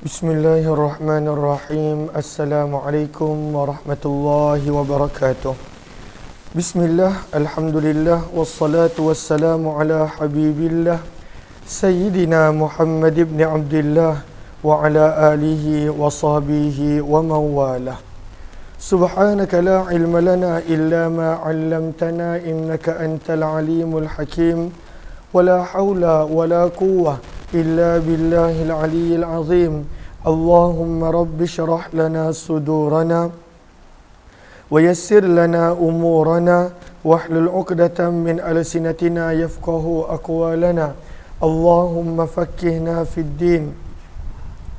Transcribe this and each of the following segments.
Bismillahirrahmanirrahim. Assalamualaikum warahmatullahi wabarakatuh. Bismillah, alhamdulillah, wassalatu wassalamu ala habibillah Sayyidina Muhammad ibn Abdullah wa ala alihi wa sahbihi wa mawalah. Subhanaka la ilma lana illa ma 'allamtana innaka antal alimul hakim. Wala hawla wala quwwah illa billahil aliyyil azim. Allahumma rabbi syrah lana sudurana wa yassir lana umurana wahlul 'uqdatam min alsinatina yafqahu aqwalana. Allahumma faqqihna fid din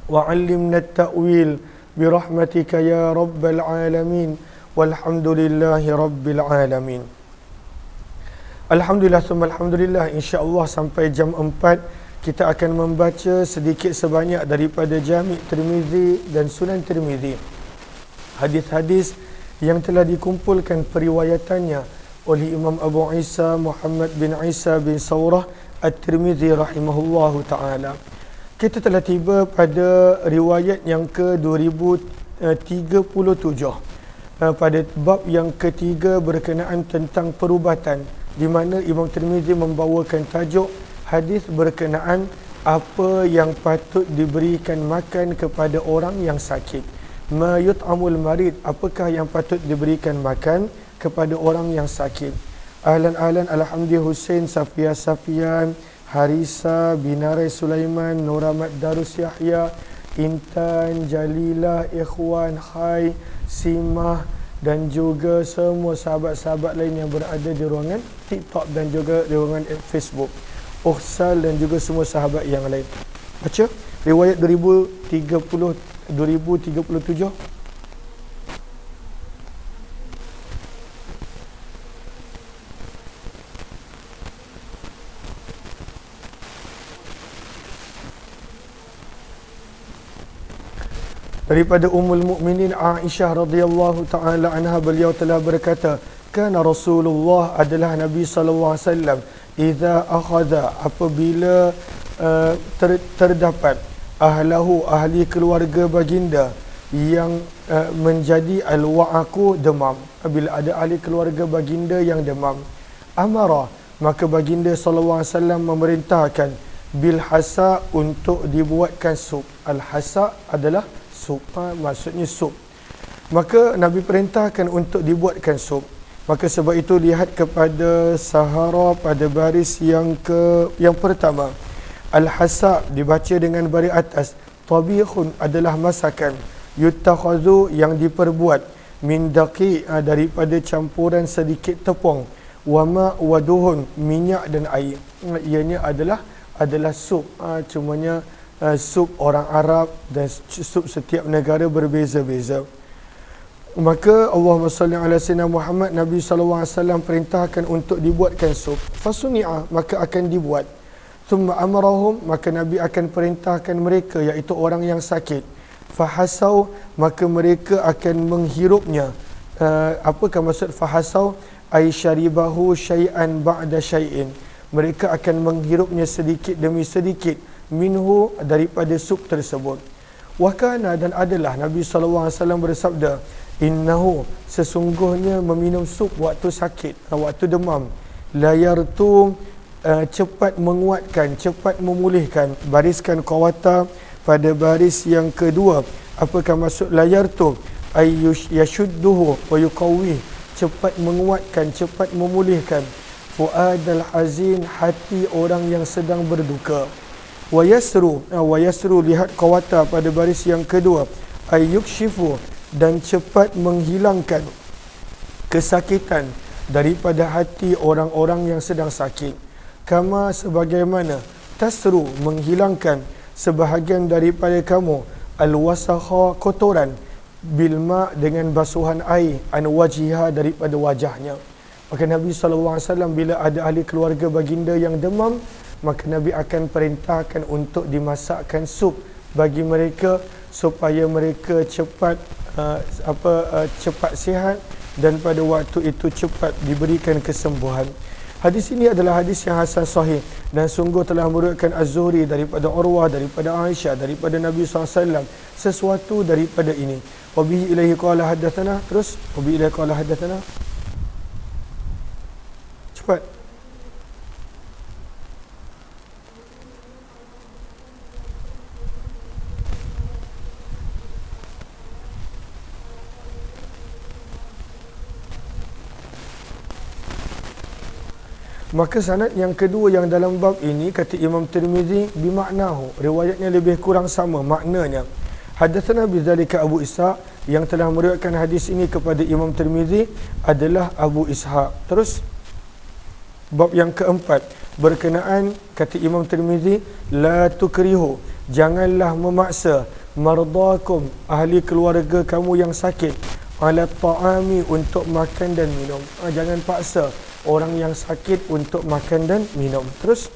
wa 'allimna at-ta'wil birahmatika ya rabbal alamin. Walhamdulillahi rabbil alamin. Alhamdulillah summa alhamdulillah, insya-Allah sampai jam 4 kita akan membaca sedikit sebanyak daripada Jami' Tirmizi dan Sunan Tirmizi. Hadis-hadis yang telah dikumpulkan periwayatannya oleh Imam Abu Isa Muhammad bin Isa bin Saurah At-Tirmizi rahimahullahu ta'ala. Kita telah tiba pada riwayat yang ke-2037 pada bab yang ketiga berkenaan tentang perubatan, di mana Imam Tirmizi membawakan tajuk hadis berkenaan apa yang patut diberikan makan kepada orang yang sakit. Ma yut'amul marid, apakah yang patut diberikan makan kepada orang yang sakit. Ahlan Alhamdi Hussein, Safia Safian, Harisa, Binarai Sulaiman, Nuramat Darus Yahya, Intan, Jalilah, Ikhwan, Hai, Simah dan juga semua sahabat-sahabat lain yang berada di ruangan TikTok dan juga di ruangan Facebook, Uhsal dan juga semua sahabat yang lain. Baca riwayat 2037. Daripada Ummul Mukminin Aisyah radhiyallahu taala anha, beliau telah berkata, kana Rasulullah, adalah Nabi sallallahu alaihi wasallam, idza akhadha, apabila terdapat ahlahu, ahli keluarga baginda yang menjadi al-wa'aku, demam. Bila ada ahli keluarga baginda yang demam, amara, maka baginda sallallahu alaihi wasallam memerintahkan bil hasa, untuk dibuatkan sup. Al-hasa adalah sup, maksudnya sup. Maka Nabi perintahkan untuk dibuatkan sup. Maka sebab itu lihat kepada sahara pada baris yang pertama. Al-hasa dibaca dengan baris atas. Tabihun adalah masakan. Yuttakhadhu, yang diperbuat. Min daqi, daripada campuran sedikit tepung. Wama waduhun, minyak dan air. Ianya adalah sup. Cumanya sup orang Arab dan sup setiap negara berbeza-beza. Maka Allahumma salli ala sayyidina Muhammad, Nabi sallallahu alaihi wasallam perintahkan untuk dibuatkan sup. Fasuni'a, maka akan dibuat. Thumma amarahum, maka Nabi akan perintahkan mereka, iaitu orang yang sakit. Fahasau, maka mereka akan menghirupnya. Apakah maksud fahasau? Ay syaribahu syai'an ba'da syai'in. Mereka akan menghirupnya sedikit demi sedikit, minhu, daripada sup tersebut. Wakana, dan adalah Nabi sallallahu alaihi wasallam bersabda, innahu, sesungguhnya meminum sup waktu sakit, waktu demam, layartu, cepat menguatkan, cepat memulihkan. Bariskan qawata pada baris yang kedua. Apakah maksud layartu? Ay yashudduhu wa yuqawwih, cepat menguatkan, cepat memulihkan. Fuadal hazin, hati orang yang sedang berduka. Wa yasru, lihat qawata pada baris yang kedua. Ay yukshifu, dan cepat menghilangkan kesakitan daripada hati orang-orang yang sedang sakit. Kama, sebagaimana, tasru, menghilangkan sebahagian daripada kamu, al-wasakha, kotoran, bilma, dengan basuhan air, an wajiha, daripada wajahnya. Maka Nabi SAW bila ada ahli keluarga baginda yang demam, maka Nabi akan perintahkan untuk dimasakkan sup bagi mereka supaya mereka cepat cepat sihat dan pada waktu itu cepat diberikan kesembuhan. Hadis ini adalah hadis yang hasan sahih dan sungguh telah meriwayatkan Az-Zuhri daripada Urwah, daripada Aisyah, daripada Nabi SAW sesuatu daripada ini. Wa bihi ilaihi qala haddatsana, terus wa bihi ilaihi qala haddatsana. Cepat. Maka sanad yang kedua yang dalam bab ini kata Imam Tirmizi bimaknahu, riwayatnya lebih kurang sama maknanya. Hadatsana bidzalika Abu Ishaq, yang telah meriwayatkan hadis ini kepada Imam Tirmizi adalah Abu Ishaq. Terus bab yang keempat berkenaan kata Imam Tirmizi la tukrihu, janganlah memaksa mardakum, ahli keluarga kamu yang sakit, ala ta'ami, untuk makan dan minum. Jangan paksa orang yang sakit untuk makan dan minum. Terus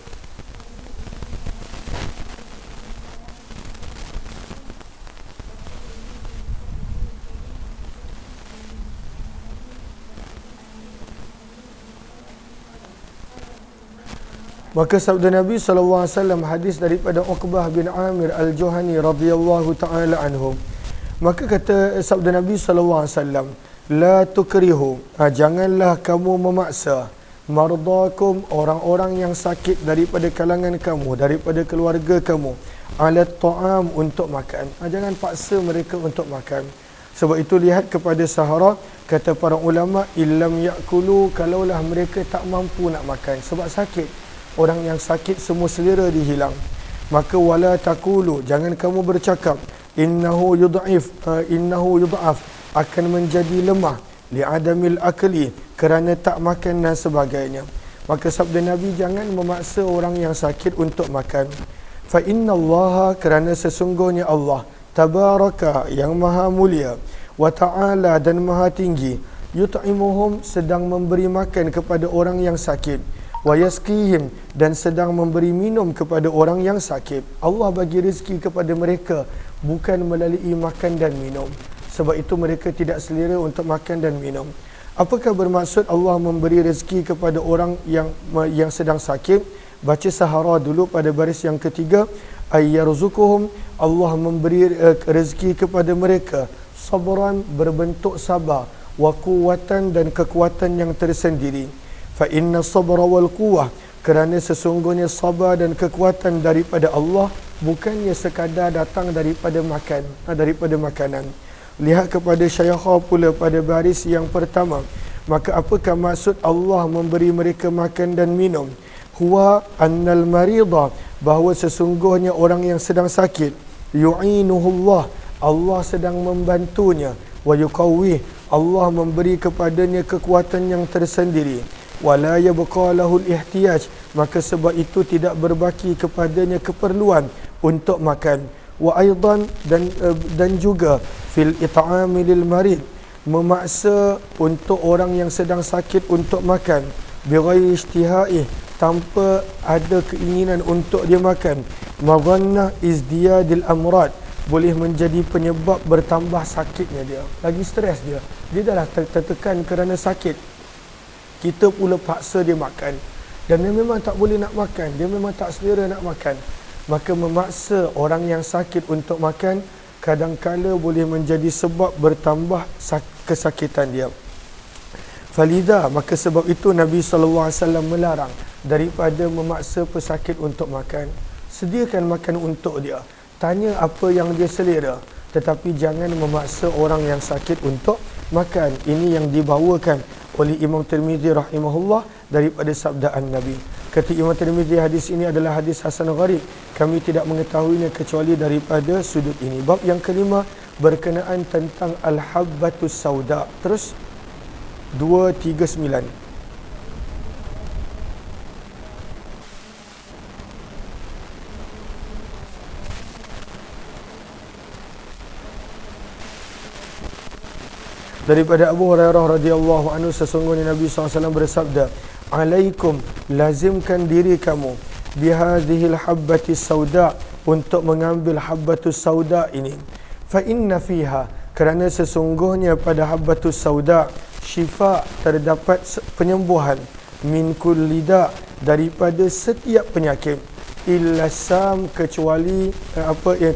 maka sabda Nabi SAW, hadis daripada Uqbah bin Amir Al-Juhani radhiyallahu ta'ala anhum. Maka kata sabda Nabi SAW, la tukrihu, janganlah kamu memaksa mardakum, orang-orang yang sakit daripada kalangan kamu, daripada keluarga kamu, ala ta'am, untuk makan. Jangan paksa mereka untuk makan. Sebab itu lihat kepada Sahara, kata para ulama, illam yakulu, kalaulah mereka tak mampu nak makan sebab sakit. Orang yang sakit semua selera dihilang. Maka wala takulu, jangan kamu bercakap, innahu yud'af, akan menjadi lemah, li'adamil akli, kerana tak makan dan sebagainya. Maka sabda Nabi, jangan memaksa orang yang sakit untuk makan. Fa inna Allah, kerana sesungguhnya Allah tabaraka, yang maha mulia, wa ta'ala, dan maha tinggi, yut'imuhum, sedang memberi makan kepada orang yang sakit, wa yaskihim, dan sedang memberi minum kepada orang yang sakit. Allah bagi rezeki kepada mereka bukan melalui makan dan minum. Sebab itu mereka tidak selera untuk makan dan minum. Apakah bermaksud Allah memberi rezeki kepada orang yang sedang sakit? Baca Sahara dulu pada baris yang ketiga. Ayyarzukuhum, Allah memberi rezeki kepada mereka sabran, berbentuk sabar, wa quwwatan, dan kekuatan yang tersendiri. Fa inna sabra wal quwwah, kerana sesungguhnya sabar dan kekuatan daripada Allah bukannya sekadar datang daripada makanan. Lihat kepada Syaikha pula pada baris yang pertama. Maka apakah maksud Allah memberi mereka makan dan minum? Huwa annal marida, bahawa sesungguhnya orang yang sedang sakit, yu'inuhullah, Allah sedang membantunya, wa yuqawwih, Allah memberi kepadanya kekuatan yang tersendiri, wala yabqa lahul ihtiyaj, maka sebab itu tidak berbaki kepadanya keperluan untuk makan. Wa aidan, dan juga fil it'ami lil marid, memaksa untuk orang yang sedang sakit untuk makan, bighairi ijtihai, tanpa ada keinginan untuk dia makan, madhannah izdiyadil amrad, boleh menjadi penyebab bertambah sakitnya dia, lagi stres dia dah tertekan kerana sakit, kita pula paksa dia makan, dan dia memang tak boleh nak makan, dia memang tak selera nak makan. Maka memaksa orang yang sakit untuk makan kadang-kala boleh menjadi sebab bertambah kesakitan dia. Falidha, maka sebab itu Nabi SAW melarang daripada memaksa pesakit untuk makan. Sediakan makan untuk dia, tanya apa yang dia selera, tetapi jangan memaksa orang yang sakit untuk makan. Ini yang dibawakan oleh Imam Tirmizi rahimahullah daripada sabdaan Nabi. Kata Imam Tirmizi, hadis ini adalah hadis hasan gharib, kami tidak mengetahuinya kecuali daripada sudut ini. Bab yang kelima berkenaan tentang al-habbatus sauda. Terus 239. Daripada Abu Hurairah radhiyallahu anhu, sesungguhnya Nabi SAW bersabda, alaikum, lazimkan diri kamu, bihadhil habbatis sauda, untuk mengambil habbatus sauda ini. Fa inna fiha, kerana sesungguhnya pada habbatus sauda, syifa, terdapat penyembuhan, min kulli da, daripada setiap penyakit, illa sam, kecuali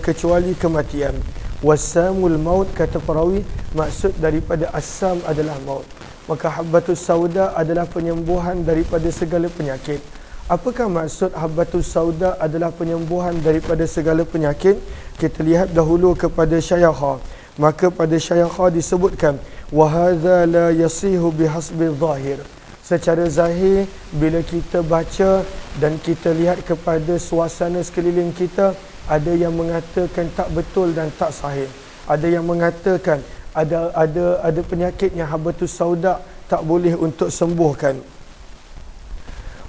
kecuali kematian. Wasamul maut, kata perawi, maksud daripada asam adalah maut. Maka habbatus sauda adalah penyembuhan daripada segala penyakit. Apakah maksud habbatus sauda adalah penyembuhan daripada segala penyakit? Kita lihat dahulu kepada syayakha. Maka pada syayakha disebutkan wa hadza la yasihu bihasbi zahir. Secara zahir, bila kita baca dan kita lihat kepada suasana sekeliling kita, ada yang mengatakan tak betul dan tak sahih. Ada yang mengatakan ada penyakit yang habbatus sauda tak boleh untuk sembuhkan.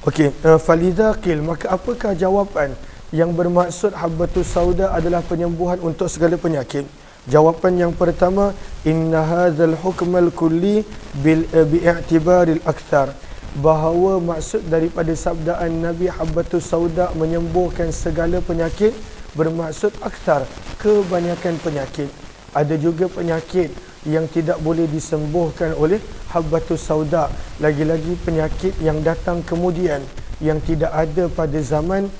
Okey, falidha qil, maka apakah jawapan yang bermaksud habbatus sauda adalah penyembuhan untuk segala penyakit? Jawapan yang pertama, inna hadzal hukmal kulli bi'tibaril akthar, bahawa maksud daripada sabdaan Nabi habbatus sauda menyembuhkan segala penyakit bermaksud akthar, kebanyakan penyakit. Ada juga penyakit yang tidak boleh disembuhkan oleh habbatus sauda, lagi-lagi penyakit yang datang kemudian yang tidak ada pada zaman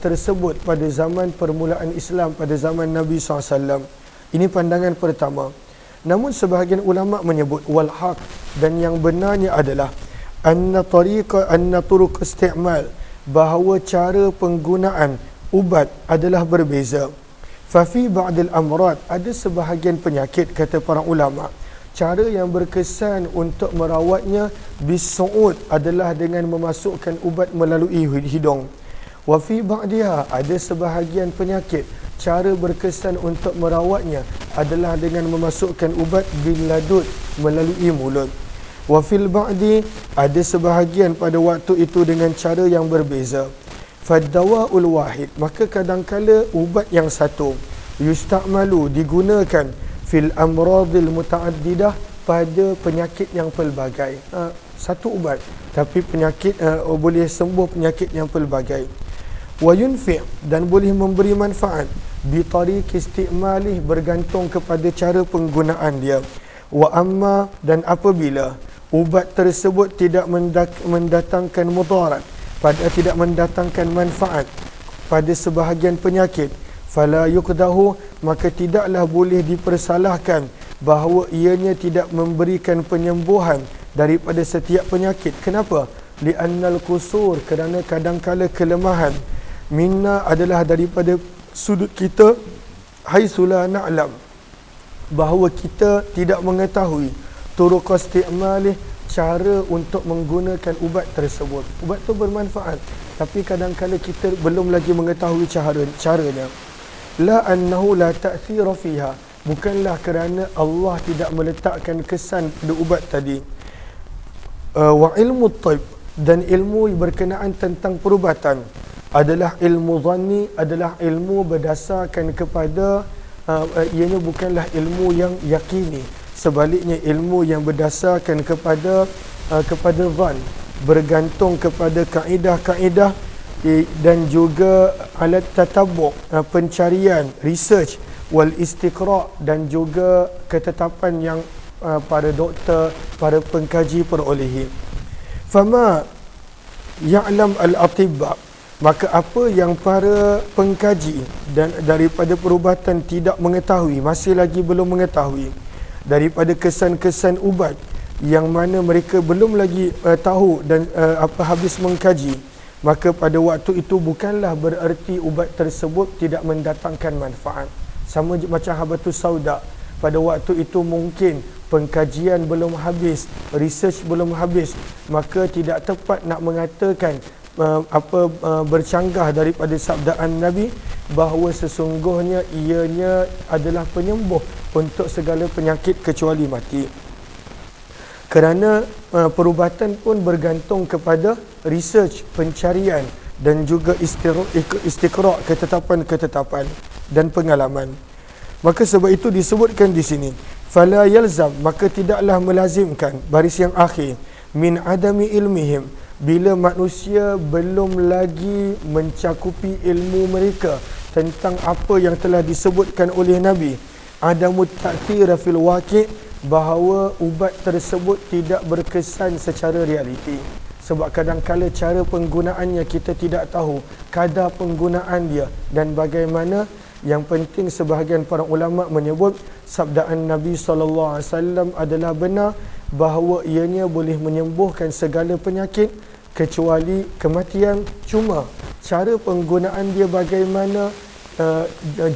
tersebut, pada zaman permulaan Islam, pada zaman Nabi SAW. Ini pandangan pertama. Namun sebahagian ulama menyebut wal haq, dan yang benarnya adalah anna turuq isti'mal, bahawa cara penggunaan ubat adalah berbeza. Fa fi ba'dil amrad, ada sebahagian penyakit, kata para ulama, cara yang berkesan untuk merawatnya bisu'ud adalah dengan memasukkan ubat melalui hidung. Wa fi ba'diha, ada sebahagian penyakit cara berkesan untuk merawatnya adalah dengan memasukkan ubat biladud melalui mulut. Wa fil ba'di, ada sebahagian pada waktu itu dengan cara yang berbeza. Fadawa'ul wahid, maka kadangkala ubat yang satu yusta'malu, digunakan fil amradil muta'addidah, pada penyakit yang pelbagai. Satu ubat tapi penyakit boleh sembuh penyakit yang pelbagai. Wa yunfi', dan boleh memberi manfaat bi tariq isti'malih, bergantung kepada cara penggunaan dia. Wa amma, dan apabila ubat tersebut tidak mendatangkan mudarat, tidak mendatangkan manfaat pada sebahagian penyakit, fala yuqdahu, maka tidaklah boleh dipersalahkan bahawa ianya tidak memberikan penyembuhan daripada setiap penyakit. Kenapa? Li'annal qusur, kerana kadangkala kelemahan minna adalah daripada sudut kita, haitsu la na'lam, bahawa kita tidak mengetahui turuq isti'malih, cara untuk menggunakan ubat tersebut. Ubat tu bermanfaat, tapi kadang-kadang kita belum lagi mengetahui caranya. La annahu la ta'thira fiha, bukanlah kerana Allah tidak meletakkan kesan pada ubat tadi. Wa ilmu taib, dan ilmu berkenaan tentang perubatan adalah ilmu zanni, adalah ilmu berdasarkan kepada ianya bukanlah ilmu yang yakini. Sebaliknya ilmu yang berdasarkan kepada zan, bergantung kepada kaedah-kaedah dan juga alat tatabbu', pencarian, research, wal istiqra', dan juga ketetapan yang para doktor, para pengkaji perolehi. Fama ya'lam al-atibba, maka apa yang para pengkaji dan daripada perubatan tidak mengetahui, masih lagi belum mengetahui, daripada kesan-kesan ubat yang mana mereka belum lagi tahu dan habis mengkaji, maka pada waktu itu bukanlah bererti ubat tersebut tidak mendatangkan manfaat. Sama macam habbatus sauda, pada waktu itu mungkin pengkajian belum habis, research belum habis, maka tidak tepat nak mengatakan bercanggah daripada sabdaan Nabi bahawa sesungguhnya ianya adalah penyembuh untuk segala penyakit kecuali mati. Kerana perubatan pun bergantung kepada research, pencarian, dan juga istiqra', ketetapan-ketetapan dan pengalaman. Maka sebab itu disebutkan di sini, fala yalzam, maka tidaklah melazimkan, baris yang akhir, min adami ilmihim, bila manusia belum lagi mencakupi ilmu mereka tentang apa yang telah disebutkan oleh Nabi, adamut ta'thir fil waqi', bahawa ubat tersebut tidak berkesan secara realiti. sebab kadang-kala cara penggunaannya kita tidak tahu kadar penggunaan dia dan bagaimana. Yang penting sebahagian para ulama menyebut sabdaan Nabi SAW adalah benar bahawa ianya boleh menyembuhkan segala penyakit kecuali kematian. Cuma cara penggunaan dia bagaimana,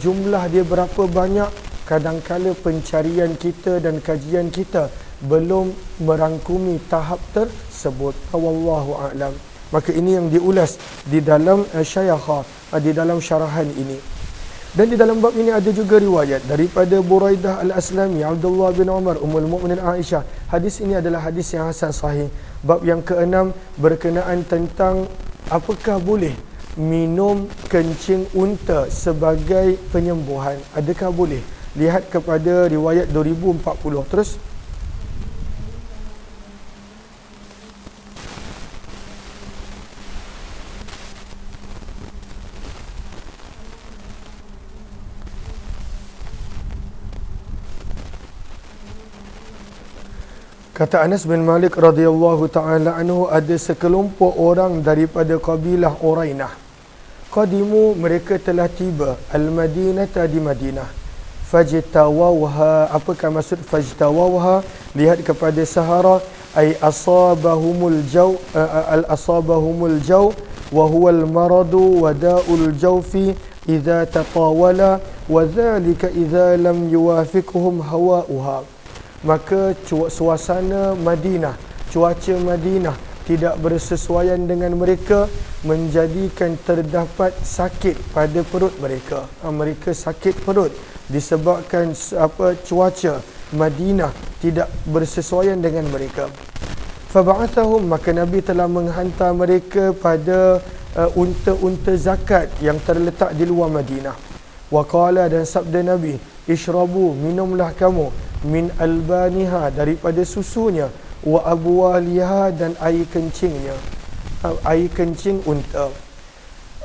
jumlah dia berapa banyak, kadangkala pencarian kita dan kajian kita belum merangkumi tahap tersebut. Wallahu a'lam. Maka ini yang diulas di dalam Syayakhah, di dalam syarahan ini. Dan di dalam bab ini ada juga riwayat daripada Buraidah Al-Aslami, Abdullah bin Umar, Ummul Mukminin Aisyah. Hadis ini adalah hadis yang hasan sahih. Bab yang ke-6 berkenaan tentang apakah boleh minum kencing unta sebagai penyembuhan. Adakah boleh? Lihat kepada riwayat 2040 terus. Kata Anas bin Malik radhiyallahu ta'ala anhu, ada sekelompok orang daripada kabilah Urainah. Qadimu, mereka telah tiba Al-Madinata, di Madinah. Fajtawawha, apakah maksud fajtawawha? Lihat kepada Sahara, ay asabahumul jaw, al-asabahumul jaw wa huwa al-maradu wa da'ul jawfi idza tatawala wa dhalika idza lam yuwafiqhum hawa'uha. Maka suasana Madinah, cuaca Madinah tidak bersesuaian dengan mereka, menjadikan terdapat sakit pada perut mereka. Mereka sakit perut disebabkan cuaca Madinah tidak bersesuaian dengan mereka. Faba'athahum, maka Nabi telah menghantar mereka pada unta-unta zakat yang terletak di luar Madinah. Wa qala, dan sabda Nabi, ishrabu, minumlah kamu, min albaniha, daripada susunya, wa abwaliha, dan air kencingnya, air kencing unta.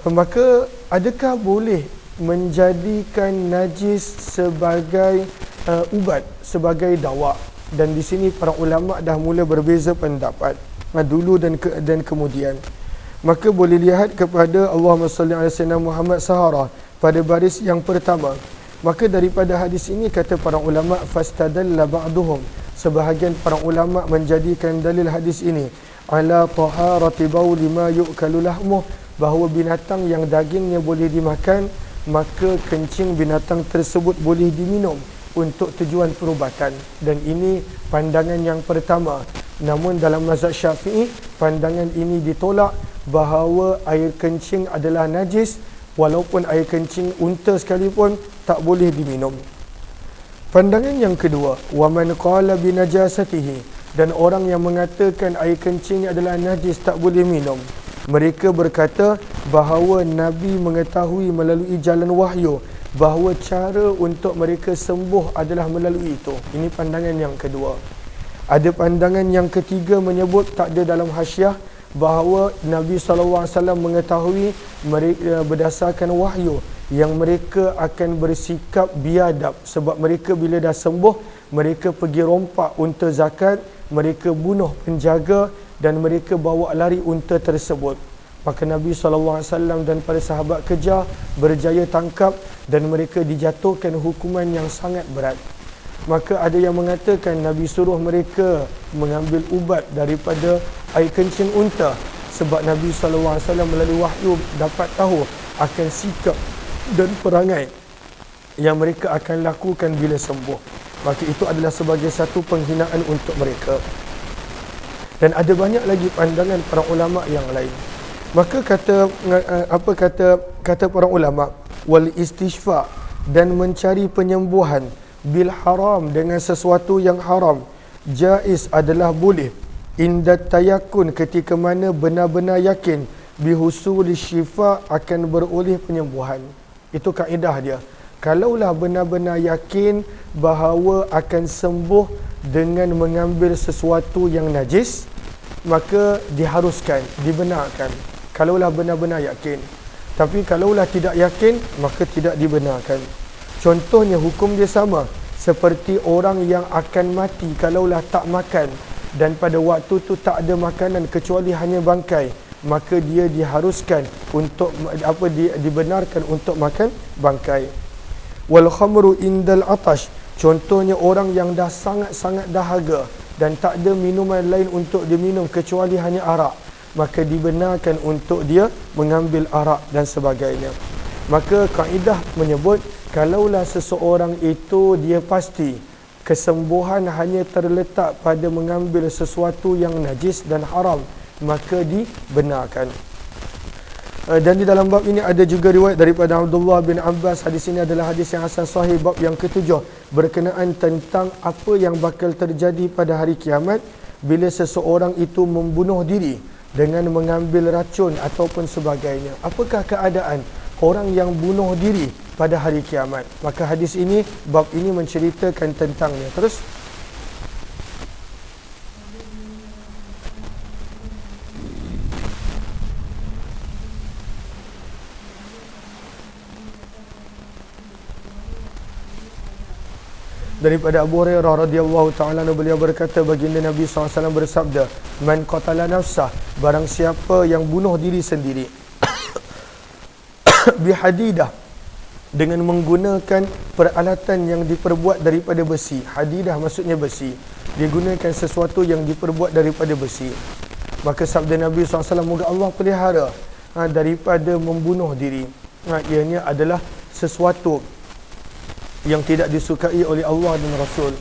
Maka adakah boleh menjadikan najis sebagai ubat, sebagai dawa? Dan di sini para ulama dah mula berbeza pendapat, dulu dan kemudian. Maka boleh lihat kepada Allahumma salli ala sayyidina Muhammad Sahara pada baris yang pertama. Maka daripada hadis ini kata para ulama, fastadalla ba'duhum, sebahagian para ulama menjadikan dalil hadis ini ala taharati bauli ma yu'kalu lahmuh, bahawa binatang yang dagingnya boleh dimakan, maka kencing binatang tersebut boleh diminum untuk tujuan perubatan. Dan ini pandangan yang pertama. Namun dalam mazhab Syafi'i, pandangan ini ditolak, bahawa air kencing adalah najis, walaupun air kencing unta sekalipun tak boleh diminum. Pandangan yang kedua, wa man qala bi najasatihi, dan orang yang mengatakan air kencing adalah najis, tak boleh minum. Mereka berkata bahawa Nabi mengetahui melalui jalan wahyu bahawa cara untuk mereka sembuh adalah melalui itu. Ini pandangan yang kedua. Ada pandangan yang ketiga menyebut, tak ada dalam hasyiah, bahawa Nabi SAW mengetahui mereka berdasarkan wahyu yang mereka akan bersikap biadab, sebab mereka bila dah sembuh, mereka pergi rompak unta zakat, mereka bunuh penjaga dan mereka bawa lari unta tersebut. Maka Nabi SAW dan para sahabat kejar, berjaya tangkap, dan mereka dijatuhkan hukuman yang sangat berat. Maka ada yang mengatakan Nabi suruh mereka mengambil ubat daripada air kencing unta, sebab Nabi SAW melalui wahyu dapat tahu akan sikap dan perangai yang mereka akan lakukan bila sembuh. Maka itu adalah sebagai satu penghinaan untuk mereka. Dan ada banyak lagi pandangan para ulama yang lain. Maka kata para ulama, wal istishfa, dan mencari penyembuhan bil haram, dengan sesuatu yang haram, jaiz, adalah boleh, inda tayakun, ketika mana benar-benar yakin bihusul syifa, akan beroleh penyembuhan. Itu kaedah dia. Kalaulah benar-benar yakin bahawa akan sembuh dengan mengambil sesuatu yang najis, maka diharuskan, dibenarkan. Kalaulah benar-benar yakin. Tapi kalaulah tidak yakin, maka tidak dibenarkan. Contohnya hukum dia sama seperti orang yang akan mati kalaulah tak makan dan pada waktu tu tak ada makanan kecuali hanya bangkai, maka dia diharuskan untuk dibenarkan untuk makan bangkai. Wal khamru indal atash, contohnya orang yang dah sangat-sangat dahaga dan tak ada minuman lain untuk diminum kecuali hanya arak, maka dibenarkan untuk dia mengambil arak dan sebagainya. Maka kaedah menyebut, kalaulah seseorang itu dia pasti kesembuhan hanya terletak pada mengambil sesuatu yang najis dan haram, maka dibenarkan. Dan di dalam bab ini ada juga riwayat daripada Abdullah bin Abbas. Hadis ini adalah hadis yang hasan sahih, bab yang ketujuh, berkenaan tentang apa yang bakal terjadi pada hari kiamat bila seseorang itu membunuh diri dengan mengambil racun ataupun sebagainya. Apakah keadaan orang yang bunuh diri pada hari kiamat? Maka hadis ini, bab ini menceritakan tentangnya. Terus daripada Abu Hurairah radhiyallahu taala beliau berkata, baginda Nabi SAW bersabda, man qatala nafsah, barang siapa yang bunuh diri sendiri bihadidah, dengan menggunakan peralatan yang diperbuat daripada besi. Hadidah maksudnya besi, digunakan sesuatu yang diperbuat daripada besi. Maka sabda Nabi SAW, moga Allah pelihara daripada membunuh diri. Ianya adalah sesuatu yang tidak disukai oleh Allah dan Rasul.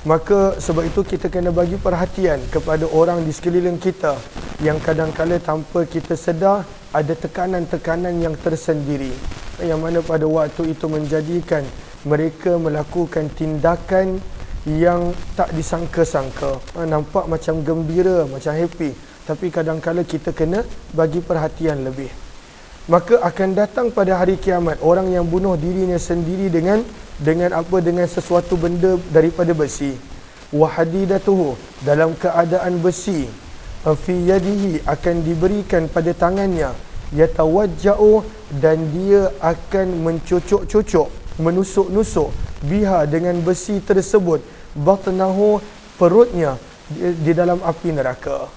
Maka sebab itu kita kena bagi perhatian kepada orang di sekeliling kita yang kadang-kadang tanpa kita sedar ada tekanan-tekanan yang tersendiri, yang mana pada waktu itu menjadikan mereka melakukan tindakan yang tak disangka-sangka. Nampak macam gembira, macam happy, tapi kadang-kadang kita kena bagi perhatian lebih. Maka akan datang pada hari kiamat orang yang bunuh dirinya sendiri dengan sesuatu benda daripada besi. Wa hadidatuhu, dalam keadaan besi, fi yadihi, akan diberikan pada tangannya, yatawajja'u, dan dia akan mencocok-cocok, menusuk-nusuk, biha, dengan besi tersebut, batnahu, perutnya, di dalam api neraka.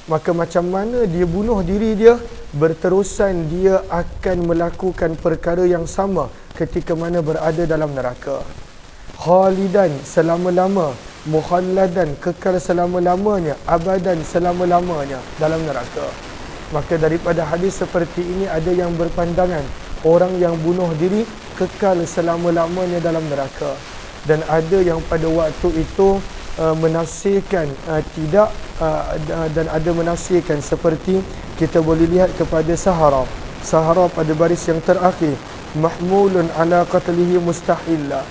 Maka macam mana dia bunuh diri dia, berterusan dia akan melakukan perkara yang sama ketika mana berada dalam neraka. Khalidan, selama-lama, mukhalladan, kekal selama-lamanya, abadan, selama-lamanya dalam neraka. Maka daripada hadis seperti ini ada yang berpandangan orang yang bunuh diri kekal selama-lamanya dalam neraka, dan ada yang pada waktu itu menafsirkan tidak, dan ada menafsirkan seperti kita boleh lihat kepada Sahara pada baris yang terakhir, mahmulun ala qatlihi mustahilla,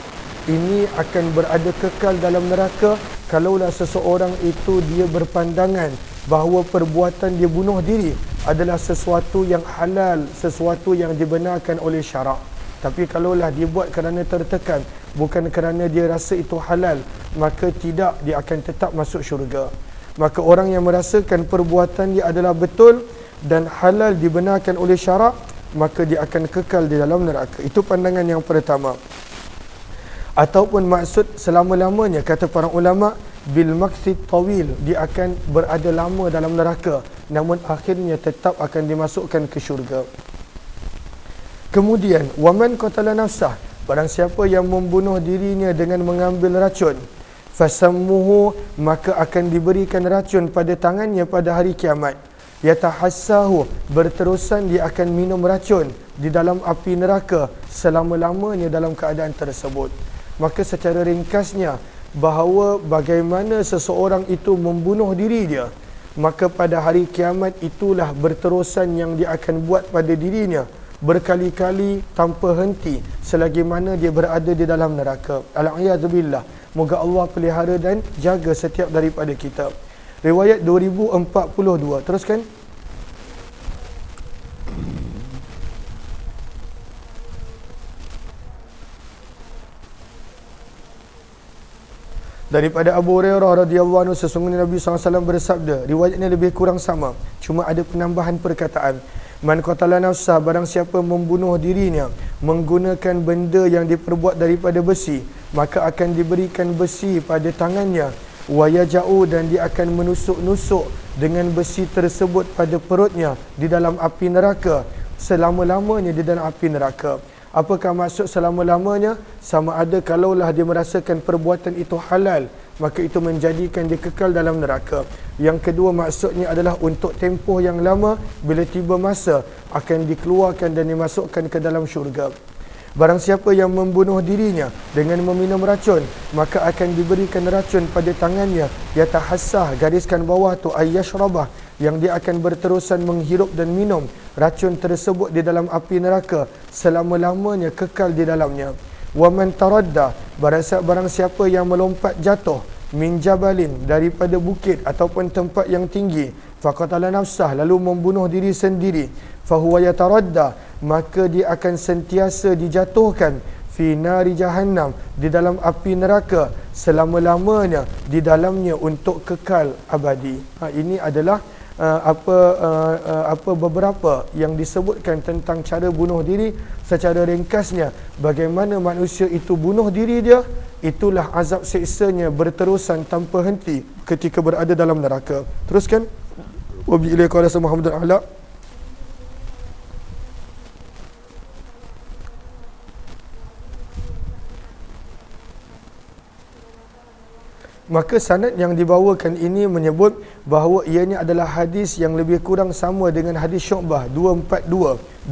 ini akan berada kekal dalam neraka kalaulah seseorang itu dia berpandangan bahawa perbuatan dia bunuh diri adalah sesuatu yang halal, sesuatu yang dibenarkan oleh syarak. Tapi kalaulah dia buat kerana tertekan, bukan kerana dia rasa itu halal, maka tidak, dia akan tetap masuk syurga. Maka orang yang merasakan perbuatan dia adalah betul dan halal, dibenarkan oleh syarak, maka dia akan kekal di dalam neraka. Itu pandangan yang pertama. Ataupun maksud selama-lamanya, kata para ulama, bil maqsid tawil, dia akan berada lama dalam neraka, namun akhirnya tetap akan dimasukkan ke syurga. Kemudian, waman qatala nafsah, barang siapa yang membunuh dirinya dengan mengambil racun, fasammuhu, maka akan diberikan racun pada tangannya pada hari kiamat. Yatahassahu, berterusan dia akan minum racun di dalam api neraka selama-lamanya dalam keadaan tersebut. Maka secara ringkasnya, bahawa bagaimana seseorang itu membunuh diri dia, maka pada hari kiamat itulah berterusan yang dia akan buat pada dirinya berkali-kali tanpa henti selagi mana dia berada di dalam neraka. Al-a'yadzubillah. Moga Allah pelihara dan jaga setiap daripada kita. Riwayat 2042. Teruskan. Daripada Abu Hurairah radhiyallahu anhu, sesungguhnya Nabi SAW bersabda, riwayatnya lebih kurang sama, cuma ada penambahan perkataan, man qatala nafsa, barang siapa membunuh dirinya menggunakan benda yang diperbuat daripada besi, maka akan diberikan besi pada tangannya, wa yaja'u, dan dia akan menusuk-nusuk dengan besi tersebut pada perutnya di dalam api neraka selama-lamanya di dalam api neraka. Apakah maksud selama-lamanya? Sama ada kalaulah dia merasakan perbuatan itu halal, maka itu menjadikan dia kekal dalam neraka. Yang kedua maksudnya adalah untuk tempoh yang lama, bila tiba masa akan dikeluarkan dan dimasukkan ke dalam syurga. Barang siapa yang membunuh dirinya dengan meminum racun, maka akan diberikan racun pada tangannya, yatahassah, gariskan bawah tu ayyashrabah, yang dia akan berterusan menghirup dan minum racun tersebut di dalam api neraka selama-lamanya, kekal di dalamnya. Wa man taradda, barang siapa yang melompat jatuh min jabalin, daripada bukit ataupun tempat yang tinggi, faqatala nafsah, lalu membunuh diri sendiri, fahuwa yataradda, maka dia akan sentiasa dijatuhkan fi nari jahannam, di dalam api neraka selama-lamanya di dalamnya untuk kekal abadi. Ini adalah beberapa yang disebutkan tentang cara bunuh diri. Secara ringkasnya, bagaimana manusia itu bunuh diri dia, itulah azab siksanya berterusan tanpa henti ketika berada dalam neraka. Teruskan. Wa bi ilaika rasa Muhammadul a'la. Maka sanad yang dibawakan ini menyebut bahawa ianya adalah hadis yang lebih kurang sama dengan hadis Syu'bah 2042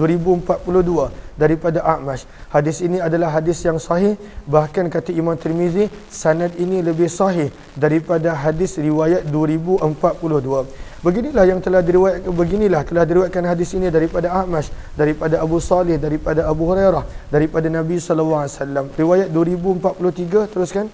daripada A'mash. Hadis ini adalah hadis yang sahih, bahkan kata Imam Tirmizi sanad ini lebih sahih daripada hadis riwayat 2042. Beginilah telah diriwayatkan hadis ini daripada A'mash, daripada Abu Salih, daripada Abu Hurairah, daripada Nabi sallallahu alaihi wasallam. Riwayat 2043, teruskan.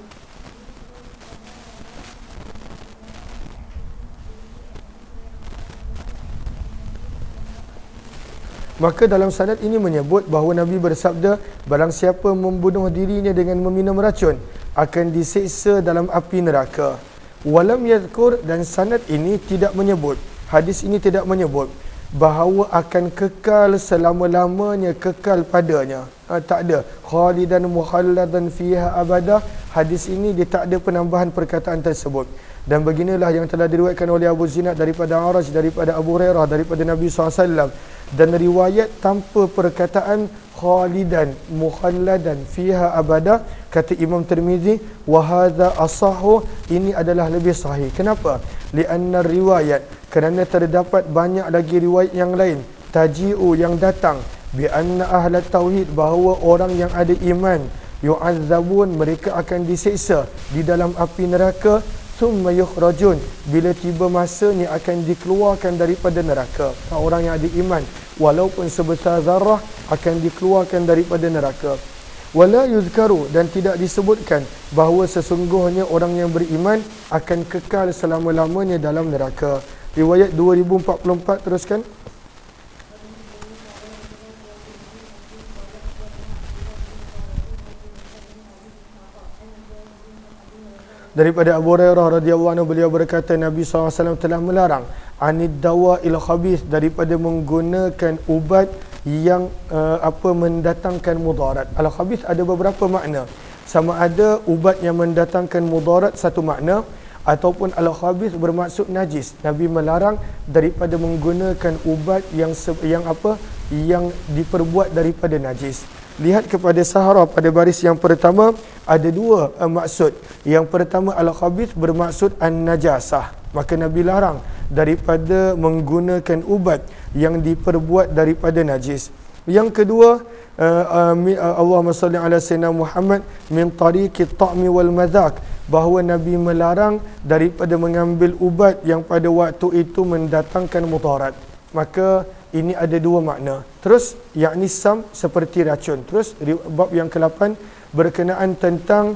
Maka dalam sanad ini menyebut bahawa Nabi bersabda, barang siapa membunuh dirinya dengan meminum racun akan diseksa dalam api neraka. Walam yadhkur, dan sanad ini tidak menyebut, hadis ini tidak menyebut bahawa akan kekal selama-lamanya, kekal padanya. Tak ada khalidan mukhalladan fiha abada. Hadis ini dia tak ada penambahan perkataan tersebut. Dan beginilah yang telah diriwayatkan oleh Abu Zinad daripada Araj, daripada Abu Hurairah, daripada Nabi SAW. Dan riwayat tanpa perkataan khalidan mukhalladan fiha abada, kata Imam Tirmizi, wa hadza asahhu, ini adalah lebih sahih. Kenapa? Lianna riwayat, kerana terdapat banyak lagi riwayat yang lain, taji'u, yang datang, bi anna ahlat tauhid, bahawa orang yang ada iman, yu'adzabun, mereka akan diseksa di dalam api neraka, thumma yukhrajun, bila tiba masanya akan dikeluarkan daripada neraka. Orang yang ada iman walaupun sebesar zarah akan dikeluarkan daripada neraka. Wala yuzkaru, dan tidak disebutkan bahawa sesungguhnya orang yang beriman akan kekal selama-lamanya dalam neraka. Riwayat 2044, teruskan. Daripada Abu Hurairah radhiyallahu anhu, beliau berkata Nabi SAW telah melarang anid dawa'il khabith, daripada menggunakan ubat yang mendatangkan mudarat. Al khabith ada beberapa makna. Sama ada ubat yang mendatangkan mudarat satu makna, ataupun al khabith bermaksud najis. Nabi melarang daripada menggunakan ubat yang diperbuat daripada najis. Lihat kepada Sahara pada baris yang pertama, ada dua maksud. Yang pertama, al-khabith bermaksud an-najasah. Maka Nabi larang daripada menggunakan ubat yang diperbuat daripada najis. Yang kedua, Allahumma salli ala sayyidina Muhammad, min tariqi ta'mi wal madhak, bahawa Nabi melarang daripada mengambil ubat yang pada waktu itu mendatangkan mudarat. Maka ini ada dua makna. Terus, yakni sam, seperti racun. Terus, bab yang ke-8 berkenaan tentang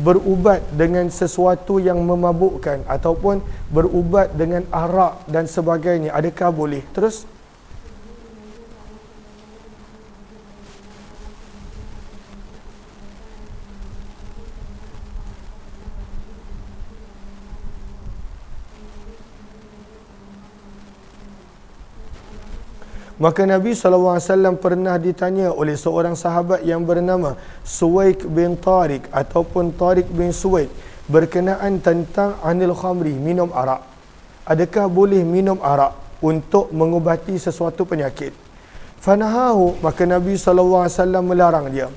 berubat dengan sesuatu yang memabukkan, ataupun berubat dengan arak dan sebagainya. Adakah boleh? Terus, maka Nabi SAW pernah ditanya oleh seorang sahabat yang bernama Suwaik bin Tariq ataupun Tariq bin Suwaik. berkenaan tentang anil khamri, minum arak. Adakah boleh minum arak untuk mengubati sesuatu penyakit? Fanahahu, maka Nabi SAW melarang dia.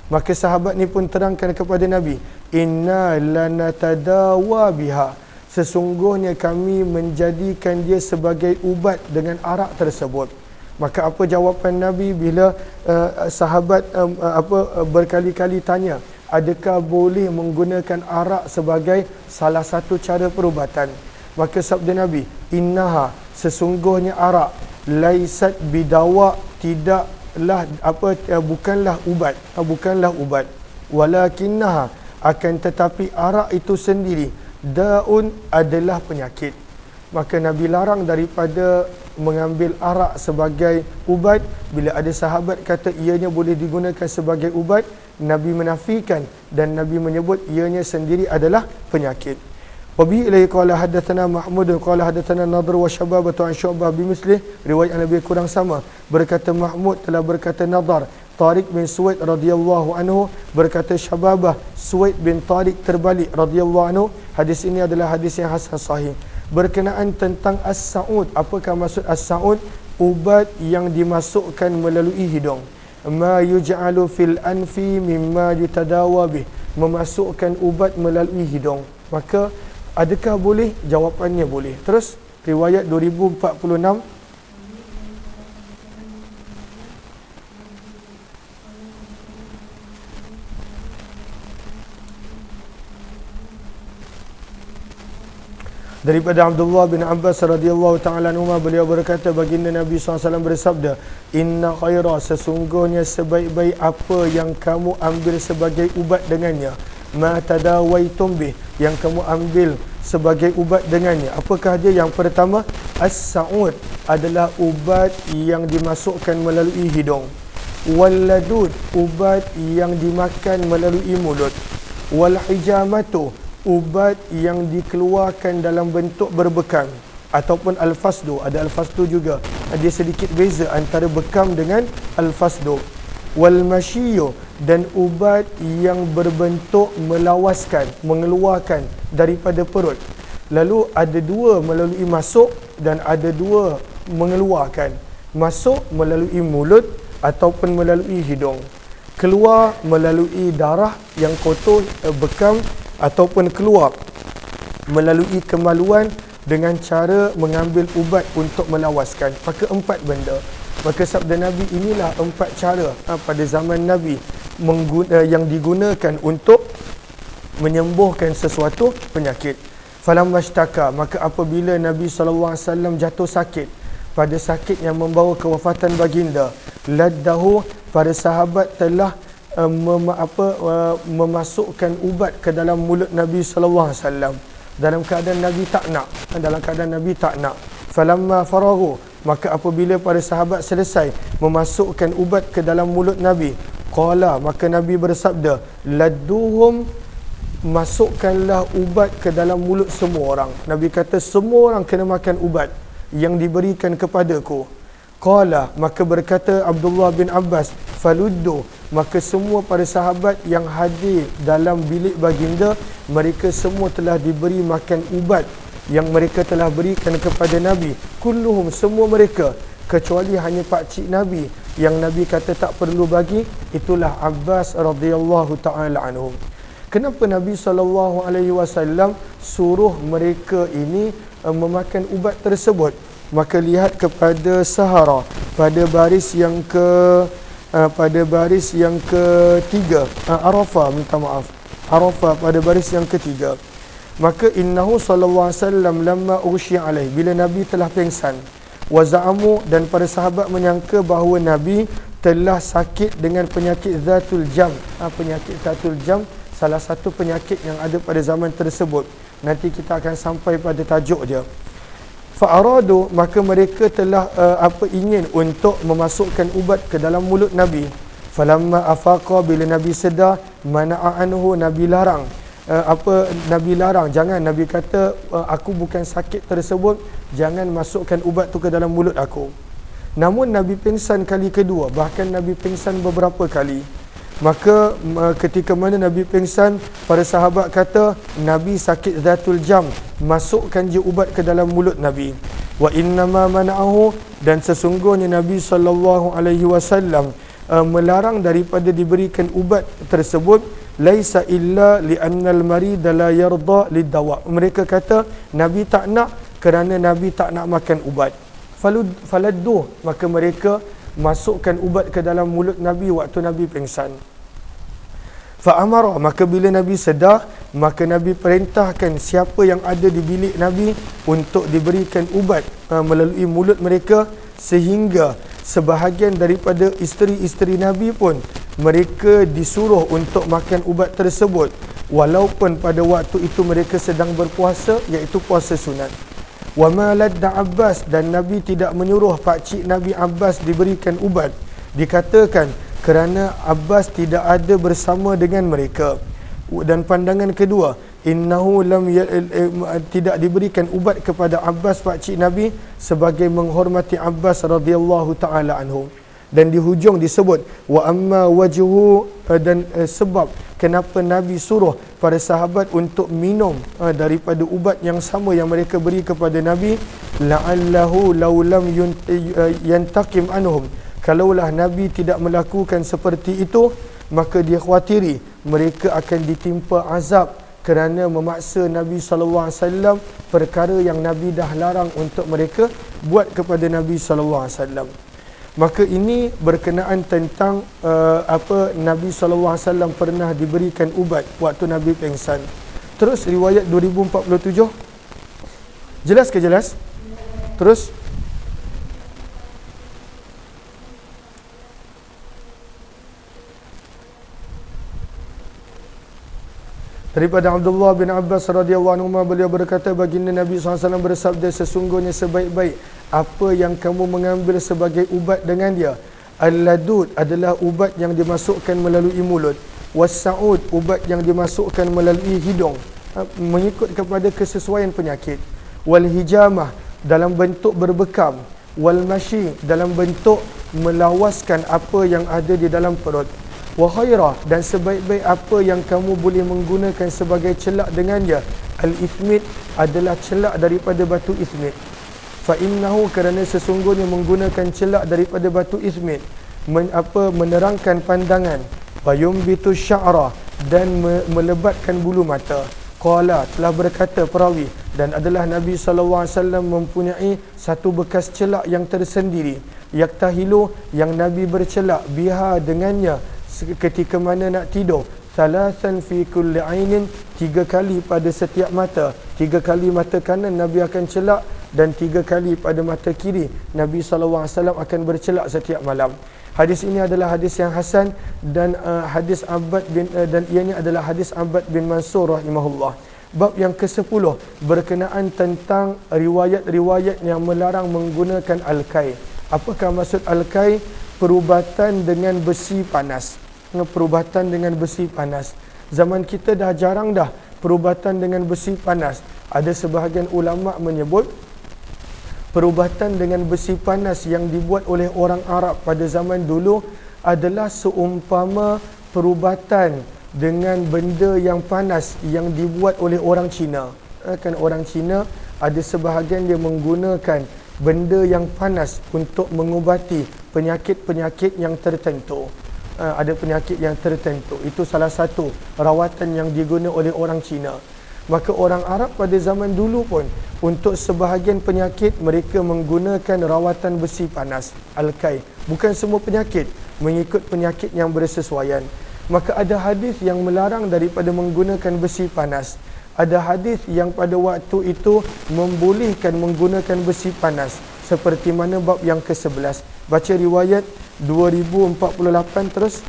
Maka sahabat ni pun terangkan kepada Nabi, inna lanatadawa biha, sesungguhnya kami menjadikan dia sebagai ubat dengan arak tersebut. Maka apa jawapan Nabi bila sahabat berkali-kali tanya, adakah boleh menggunakan arak sebagai salah satu cara perubatan? Maka sabda Nabi, innaha, sesungguhnya arak, laisat bidawa, tidaklah bukanlah ubat, walakinnaha, akan tetapi arak itu sendiri, daun, adalah penyakit. Maka Nabi larang daripada mengambil arak sebagai ubat. Bila ada sahabat kata ianya boleh digunakan sebagai ubat, Nabi menafikan dan Nabi menyebut ianya sendiri adalah penyakit. Wabihi ilaihi qala haddatsana Mahmud qala haddatsana Nadr wa Syababah an Syu'bah bimislih, riwayat yang lebih kurang sama. Berkata Mahmud telah berkata Nadr, Tariq bin Suwaid radhiyallahu anhu berkata Syababah, Suwaid bin Tariq terbalik radhiyallahu anhu. Hadis ini adalah hadis yang hasan sahih. Berkenaan tentang as-sa'ud, apakah maksud as-sa'ud? Ubat yang dimasukkan melalui hidung. Ma yuj'alu fil anfi mimma yutadawa bih, memasukkan ubat melalui hidung. Maka adakah boleh? Jawapannya boleh. Terus riwayat 2046, daripada Abdullah bin Abbas radhiyallahu ta'ala anhuma, beliau berkata baginda Nabi SAW bersabda, inna khaira, sesungguhnya sebaik-baik apa yang kamu ambil sebagai ubat dengannya, ma tadawaitum bih, yang kamu ambil sebagai ubat dengannya. Apakah dia? Yang pertama, as-sa'ud adalah ubat yang dimasukkan melalui hidung, wal-ladud, ubat yang dimakan melalui mulut, wal hijamatu, ubat yang dikeluarkan dalam bentuk berbekam, ataupun al-fasdu. Ada al-fasdu juga, dia sedikit beza antara bekam dengan al-fasdu. Wal masyiyu, dan ubat yang berbentuk melawaskan, mengeluarkan daripada perut. Lalu ada dua melalui masuk dan ada dua mengeluarkan. Masuk melalui mulut ataupun melalui hidung, keluar melalui darah yang kotor, bekam, ataupun keluar melalui kemaluan dengan cara mengambil ubat untuk melawaskan. Maka empat benda. Maka sabda Nabi, inilah empat cara pada zaman Nabi yang digunakan untuk menyembuhkan sesuatu penyakit. Falamma ishtaka, maka apabila Nabi SAW jatuh sakit, pada sakit yang membawa kewafatan baginda, laddahu, para sahabat telah memasukkan ubat ke dalam mulut Nabi SAW dalam keadaan Nabi tak nak. Falamma faraghu, maka apabila para sahabat selesai memasukkan ubat ke dalam mulut Nabi, qala, maka Nabi bersabda, ladduhum, masukkanlah ubat ke dalam mulut semua orang. Nabi kata semua orang kena makan ubat yang diberikan kepadaku. Qala, maka berkata Abdullah bin Abbas, faluddu, maka semua para sahabat yang hadir dalam bilik baginda, mereka semua telah diberi makan ubat yang mereka telah berikan kepada Nabi. Kulluhum, semua mereka, kecuali hanya pakcik Nabi yang Nabi kata tak perlu bagi, itulah Abbas radhiyallahu ta'ala anhu. Kenapa Nabi SAW suruh mereka ini memakan ubat tersebut? Maka lihat kepada Sahara pada baris yang ketiga, Arafah, minta maaf, Arafah pada baris yang ketiga. Maka innahu sallallahu alaihi wasallam lamma ughshiya alaih, bila Nabi telah pingsan, wa za'amu, dan para sahabat menyangka bahawa Nabi telah sakit dengan penyakit zatul jam. Penyakit zatul jam salah satu penyakit yang ada pada zaman tersebut. Nanti kita akan sampai pada tajuk dia. Fa'aradu, maka mereka telah ingin untuk memasukkan ubat ke dalam mulut Nabi. Falamma afaqa, bila Nabi sedar, mana'a anhu, Nabi larang. Nabi larang, jangan. Nabi kata, aku bukan sakit tersebut, jangan masukkan ubat tu ke dalam mulut aku. Namun Nabi pingsan kali kedua, bahkan Nabi pingsan beberapa kali. Maka ketika mana Nabi pingsan, para sahabat kata, Nabi sakit zatul jam, masukkan je ubat ke dalam mulut Nabi. Wa innama mana'ahu, dan sesungguhnya Nabi SAW melarang daripada diberikan ubat tersebut, laisa illa li'annal marid la yarda lidawa. Mereka kata Nabi tak nak kerana Nabi tak nak makan ubat. Faladdu, maka mereka masukkan ubat ke dalam mulut Nabi waktu Nabi pingsan. Fa'amara, maka bila Nabi sedar, maka Nabi perintahkan siapa yang ada di bilik Nabi untuk diberikan ubat melalui mulut mereka, sehingga sebahagian daripada isteri-isteri Nabi pun mereka disuruh untuk makan ubat tersebut, walaupun pada waktu itu mereka sedang berpuasa, iaitu puasa sunat. Wa ma ladda Abbas, dan Nabi tidak menyuruh pakcik Nabi Abbas diberikan ubat, dikatakan kerana Abbas tidak ada bersama dengan mereka. Dan pandangan kedua, innahu lam tidak diberikan ubat kepada Abbas pakcik Nabi sebagai menghormati Abbas radhiyallahu taala anhu. Dan di hujung disebut wa amma wajhu, dan sebab kenapa Nabi suruh para sahabat untuk minum daripada ubat yang sama yang mereka beri kepada Nabi, la'allahu law lam yantaqim anhum, kalaulah Nabi tidak melakukan seperti itu, maka dia khawatiri mereka akan ditimpa azab kerana memaksa Nabi SAW perkara yang Nabi dah larang untuk mereka buat kepada Nabi SAW. Maka ini berkenaan tentang Nabi SAW pernah diberikan ubat waktu Nabi pingsan. Terus riwayat 2047. Jelas ke jelas? Terus daripada Abdullah bin Abbas radhiyallahu anhu, beliau berkata, baginda Nabi SAW bersabda, sesungguhnya sebaik-baik apa yang kamu mengambil sebagai ubat dengan dia, al-ladud adalah ubat yang dimasukkan melalui mulut, was-sa'ud ubat yang dimasukkan melalui hidung mengikut kepada kesesuaian penyakit, wal-hijamah dalam bentuk berbekam, wal-mashi dalam bentuk melawaskan apa yang ada di dalam perut, wa khairah, dan sebaik-baik apa yang kamu boleh menggunakan sebagai celak dengannya, al-ithmit adalah celak daripada batu ithmit. Fa innahu, kerana sesungguhnya menggunakan celak daripada batu ithmit menerangkan pandangan, wa yumbitu sya'ra, dan melebatkan bulu mata. Qala, telah berkata perawi, dan adalah Nabi SAW mempunyai satu bekas celak yang tersendiri, yaktahilu, yang Nabi bercelak biha dengannya ketika mana nak tidur, thalathan fi kulli ainin, 3 kali pada setiap mata. 3 kali mata kanan Nabi akan celak, dan 3 kali pada mata kiri Nabi SAW akan bercelak setiap malam. Hadis ini adalah hadis yang hasan, dan hadis Abbad bin dan ianya adalah hadis Abbad bin Mansur rahimahullah. Bab yang ke-10 berkenaan tentang riwayat-riwayat yang melarang menggunakan al-kai. Apakah maksud al-kai? Perubatan dengan besi panas. Perubatan dengan besi panas. Zaman kita dah jarang dah perubatan dengan besi panas. Ada sebahagian ulama menyebut perubatan dengan besi panas yang dibuat oleh orang Arab pada zaman dulu adalah seumpama perubatan dengan benda yang panas yang dibuat oleh orang Cina. Kan orang Cina ada sebahagian dia menggunakan benda yang panas untuk mengubati penyakit-penyakit yang tertentu. Ada penyakit yang tertentu. Itu salah satu rawatan yang digunakan oleh orang Cina. Maka orang Arab pada zaman dulu pun untuk sebahagian penyakit mereka menggunakan rawatan besi panas, al-kai. Bukan semua penyakit, mengikut penyakit yang bersesuaian. Maka ada hadis yang melarang daripada menggunakan besi panas. Ada hadis yang pada waktu itu membolehkan menggunakan besi panas, seperti mana bab yang ke-11. Baca riwayat 2048 terus.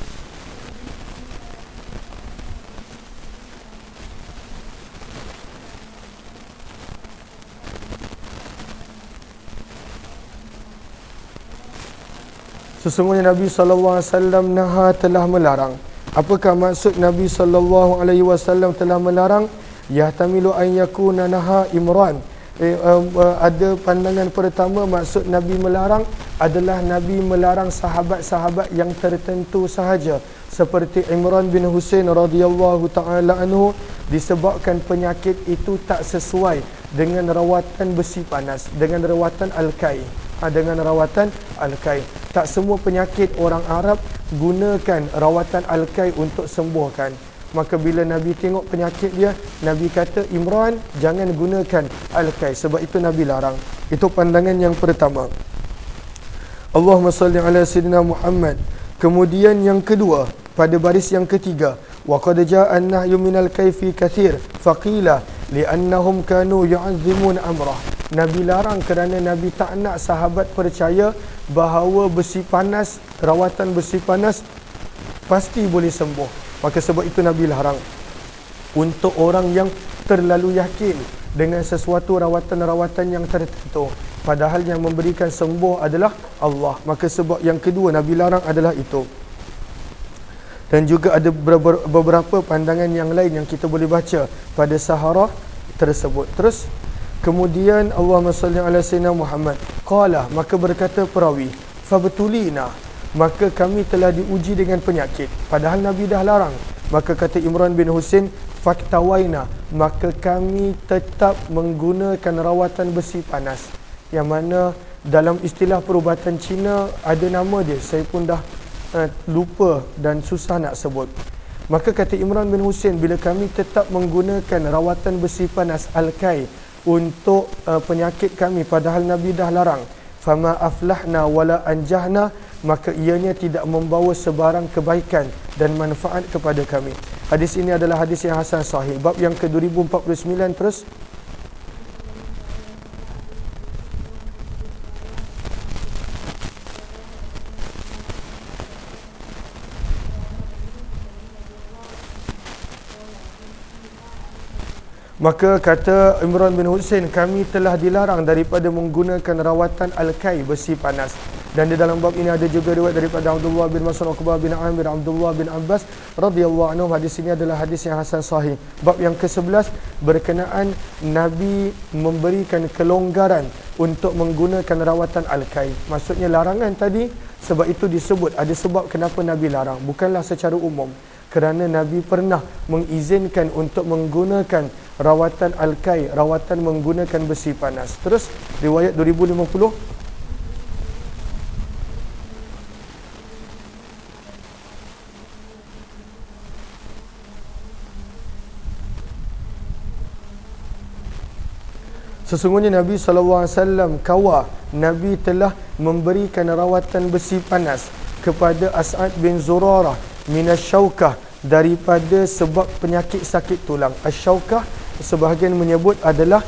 Sesungguhnya Nabi SAW telah melarang. Apakah maksud Nabi SAW telah melarang? Yahtamilu an yakuna naha imran. Ada pandangan pertama, maksud Nabi melarang adalah Nabi melarang sahabat-sahabat yang tertentu sahaja, seperti Imran bin Husain radhiyallahu taala anhu, disebabkan penyakit itu tak sesuai dengan rawatan besi panas, dengan rawatan al-kai. Dengan rawatan al-kai. Tak semua penyakit orang Arab gunakan rawatan al-kai untuk sembuhkan. Maka bila Nabi tengok penyakit dia, Nabi kata, Imran, jangan gunakan al-kai. Sebab itu Nabi larang. Itu pandangan yang pertama. Allahumma salli ala Sayyidina Muhammad. Kemudian yang kedua, pada baris yang ketiga, wa qad jaa'a an-nahyu minal kayfi kathir faqila li'annahum kanu yu'azzimun amrah. Nabi larang kerana Nabi tak nak sahabat percaya bahawa besi panas, rawatan besi panas pasti boleh sembuh. Maka sebab itu Nabi larang. Untuk orang yang terlalu yakin dengan sesuatu rawatan-rawatan yang tertentu, padahal yang memberikan sembuh adalah Allah. Maka sebab yang kedua Nabi larang adalah itu. Dan juga ada beberapa pandangan yang lain yang kita boleh baca pada Saharah tersebut. Terus kemudian Allahumma salli ala Sayyidina Muhammad. Qala, maka berkata perawi, fabtulina, maka kami telah diuji dengan penyakit. Padahal Nabi dah larang. Maka kata Imran bin Husain, faktawaina, maka kami tetap menggunakan rawatan besi panas. Yang mana dalam istilah perubatan Cina ada nama dia, saya pun dah lupa dan susah nak sebut. Maka kata Imran bin Husain, bila kami tetap menggunakan rawatan besi panas al-kai untuk penyakit kami, padahal Nabi dah larang, fama aflahna wala anjahna, maka ianya tidak membawa sebarang kebaikan dan manfaat kepada kami. Hadis ini adalah hadis yang hasan sahih. Bab yang ke-2049 terus. Maka kata Imran bin Husain, kami telah dilarang daripada menggunakan rawatan al-kai, besi panas. Dan di dalam bab ini ada juga riwayat daripada Abdullah bin Mas'ud, Uqbah bin Amir, Abdullah bin Abbas radhiyallahu anhu. Hadis ini adalah hadis yang hasan sahih. Bab yang ke-11 berkenaan Nabi memberikan kelonggaran untuk menggunakan rawatan al-kai. Maksudnya larangan tadi, sebab itu disebut ada sebab kenapa Nabi larang, bukanlah secara umum. Kerana Nabi pernah mengizinkan untuk menggunakan rawatan al-kai, rawatan menggunakan besi panas. Terus riwayat 2050. Sesungguhnya Nabi SAW kawa, Nabi telah memberikan rawatan besi panas kepada As'ad bin Zurarah minasyaukah, daripada sebab penyakit sakit tulang. Asyaukah sebahagian menyebut adalah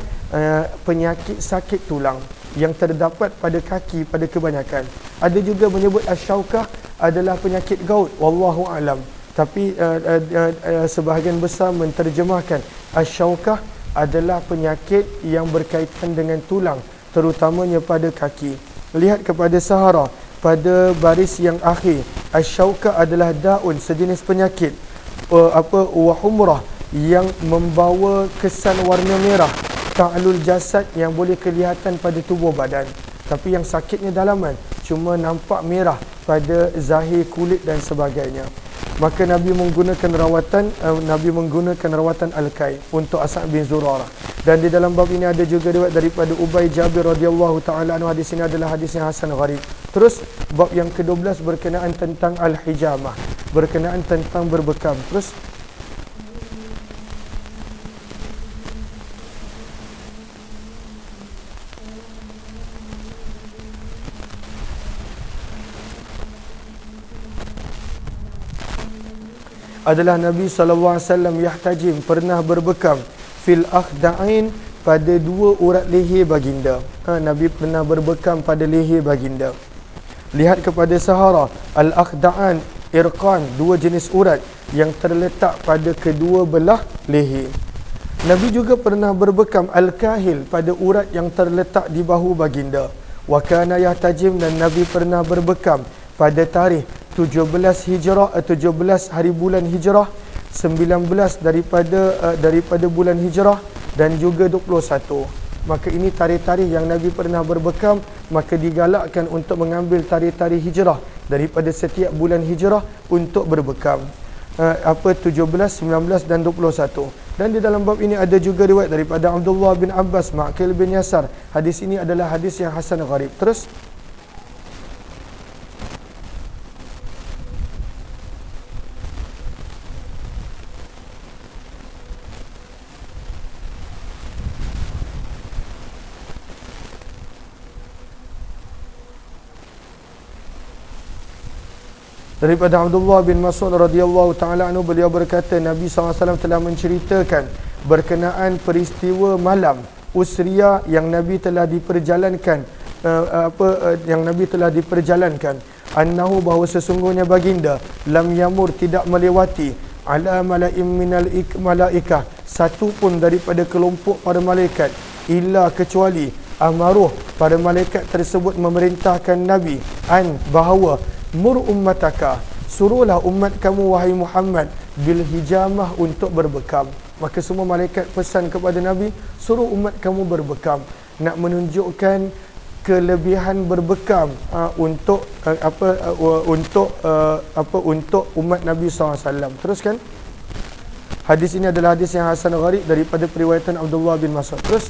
penyakit sakit tulang yang terdapat pada kaki pada kebanyakan. Ada juga menyebut asyaukah adalah penyakit gaut, wallahu alam. Tapi sebahagian besar menterjemahkan asyaukah adalah penyakit yang berkaitan dengan tulang, terutamanya pada kaki. Lihat kepada Saharah pada baris yang akhir, asyaukah adalah daun, sejenis penyakit wahumrah, yang membawa kesan warna merah, ta'lul jasad, yang boleh kelihatan pada tubuh badan, tapi yang sakitnya dalaman, cuma nampak merah pada zahir kulit dan sebagainya. Maka Nabi menggunakan rawatan al-kai untuk As'ad bin Zurarah. Dan di dalam bab ini ada juga riwayat daripada Ubay Jabir radhiyallahu taala anhu. Hadis ini adalah hadis yang hasan gharib. Terus bab yang ke-12 berkenaan tentang al-hijamah, berkenaan tentang berbekam. Terus adalah Nabi SAW yahtajim, pernah berbekam fil akhda'in, pada dua urat leher baginda. Nabi pernah berbekam pada leher baginda. Lihat kepada Saharah, al-akhda'an irqan, dua jenis urat yang terletak pada kedua belah leher. Nabi juga pernah berbekam al-kahil, pada urat yang terletak di bahu baginda. Wa kana yahtajim, dan Nabi pernah berbekam pada tarikh 17 Hijrah, 17 hari bulan Hijrah, 19 daripada bulan Hijrah, dan juga 21. Maka ini tarikh-tarikh yang Nabi pernah berbekam maka digalakkan untuk mengambil tarikh-tarikh hijrah daripada setiap bulan hijrah untuk berbekam. 17, 19 dan 21. Dan di dalam bab ini ada juga riwayat daripada Abdullah bin Abbas, Ma'qil bin Yasar. Hadis ini adalah hadis yang hasan gharib. Terus daripada Abdullah bin Mas'ud radhiyallahu taala anhu, beliau berkata Nabi SAW telah menceritakan berkenaan peristiwa malam Usriyah yang Nabi telah diperjalankan annahu, bahawa sesungguhnya baginda lam yamur, tidak melewati ala mala'im minal malaikah, satu pun daripada kelompok para malaikat, illa kecuali amaruh, para malaikat tersebut memerintahkan Nabi bahawa mur ummataka, suruhlah umat kamu wahai Muhammad bil hijamah, untuk berbekam. Maka semua malaikat pesan kepada Nabi, suruh umat kamu berbekam, nak menunjukkan kelebihan berbekam untuk umat Nabi SAW. Teruskan. Hadis ini adalah hadis yang hasan gharib daripada periwayatan Abdullah bin Mas'ud. Terus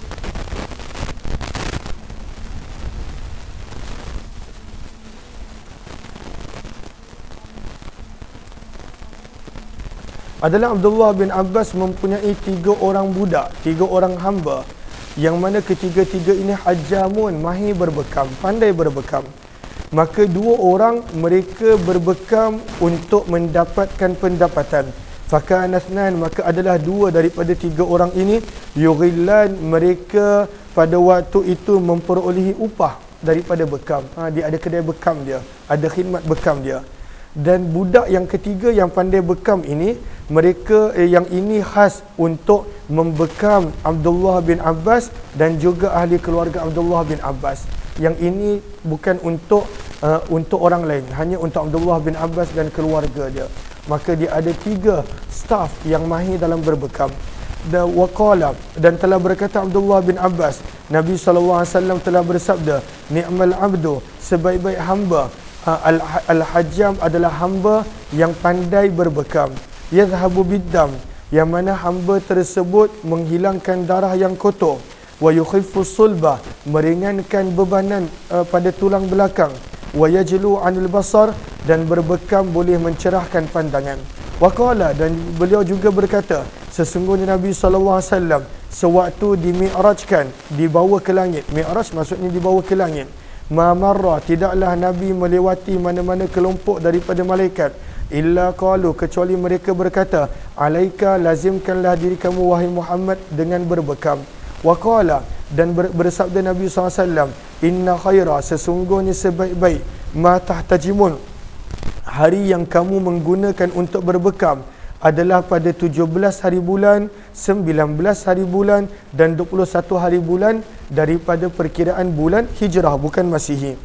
adalah Abdullah bin Abbas mempunyai 3 orang budak, 3 orang hamba, yang mana ketiga-tiga ini hajamun, mahir berbekam, pandai berbekam. Maka 2 orang mereka berbekam untuk mendapatkan pendapatan. Fakanathnan, maka adalah 2 daripada 3 orang ini yughillan, mereka pada waktu itu memperolehi upah daripada bekam. Dia ada kedai bekam dia, ada khidmat bekam dia. Dan budak yang ketiga yang pandai bekam ini, mereka yang ini khas untuk membekam Abdullah bin Abbas dan juga ahli keluarga Abdullah bin Abbas. Yang ini bukan untuk orang lain, hanya untuk Abdullah bin Abbas dan keluarga dia. Maka dia ada 3 staf yang mahir dalam berbekam. Dan waqala, dan telah berkata Abdullah bin Abbas, Nabi SAW telah bersabda, ni'mal abdu, sebaik-baik hamba, al-hajjam adalah hamba yang pandai berbekam, yadhhabu biddam, yang mana hamba tersebut menghilangkan darah yang kotor, wa yukhiffu sulbah, meringankan bebanan pada tulang belakang, wa yajlu anil basar, dan berbekam boleh mencerahkan pandangan. Waqala, dan beliau juga berkata, sesungguhnya Nabi SAW sewaktu dimi'rajkan, dibawa ke langit. Mi'raj maksudnya dibawa ke langit. Ma marra, tidaklah Nabi melewati mana-mana kelompok daripada malaikat, illa qalu, kecuali mereka berkata, alaika, lazimkanlah diri kamu wahai Muhammad dengan berbekam. Wa qala, dan bersabda Nabi SAW, inna khaira, sesungguhnya sebaik-baik, ma tahtajimun, hari yang kamu menggunakan untuk berbekam adalah pada 17 hari bulan, 19 hari bulan dan 21 hari bulan daripada perkiraan bulan Hijrah, bukan Masihi.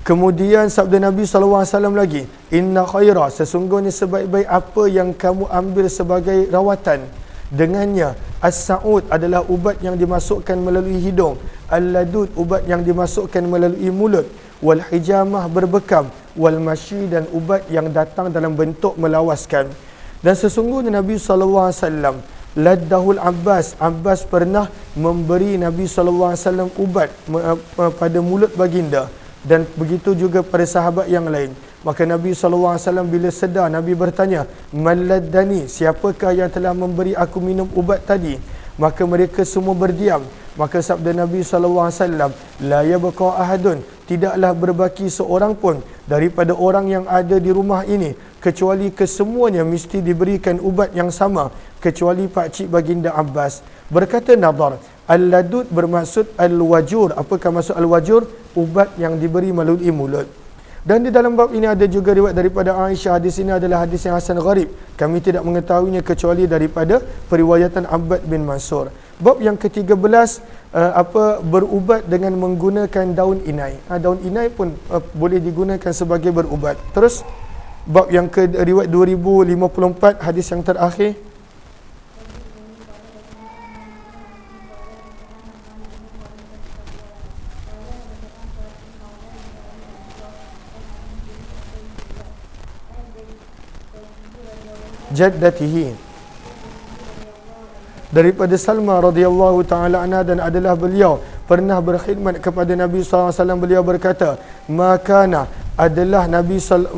Kemudian sabda Nabi SAW lagi, inna khaira, sesungguhnya sebaik-baik apa yang kamu ambil sebagai rawatan dengannya, as-sa'ud adalah ubat yang dimasukkan melalui hidung, al-ladud ubat yang dimasukkan melalui mulut, wal hijamah berbekam, wal masyi dan ubat yang datang dalam bentuk melawaskan. Dan sesungguhnya Nabi SAW laddahul Abbas, Abbas pernah memberi Nabi SAW ubat pada mulut baginda, dan begitu juga pada sahabat yang lain. Maka Nabi SAW bila sedar, Nabi bertanya, man laddani, siapakah yang telah memberi aku minum ubat tadi? Maka mereka semua berdiam. Maka sabda Nabi SAW, la yabqa ahadun, tidaklah berbaki seorang pun daripada orang yang ada di rumah ini, kecuali kesemuanya mesti diberikan ubat yang sama, kecuali pakcik baginda Abbas. Berkata Nadar, al-ladud bermaksud al-wajur. Apakah maksud al-wajur? Ubat yang diberi melalui mulut. Dan di dalam bab ini ada juga riwayat daripada Aisyah. Hadis ini adalah hadis yang hasan gharib. Kami tidak mengetahuinya kecuali daripada periwayatan Abbad bin Mansur. Bab yang ke-13, berubat dengan menggunakan daun inai. Daun inai pun boleh digunakan sebagai berubat. Terus bab yang ke riwayat 2054, hadis yang terakhir. jaddatihi. Daripada Salma radhiyallahu taala anha, dan adalah beliau pernah berkhidmat kepada Nabi SAW. Beliau berkata, makana adalah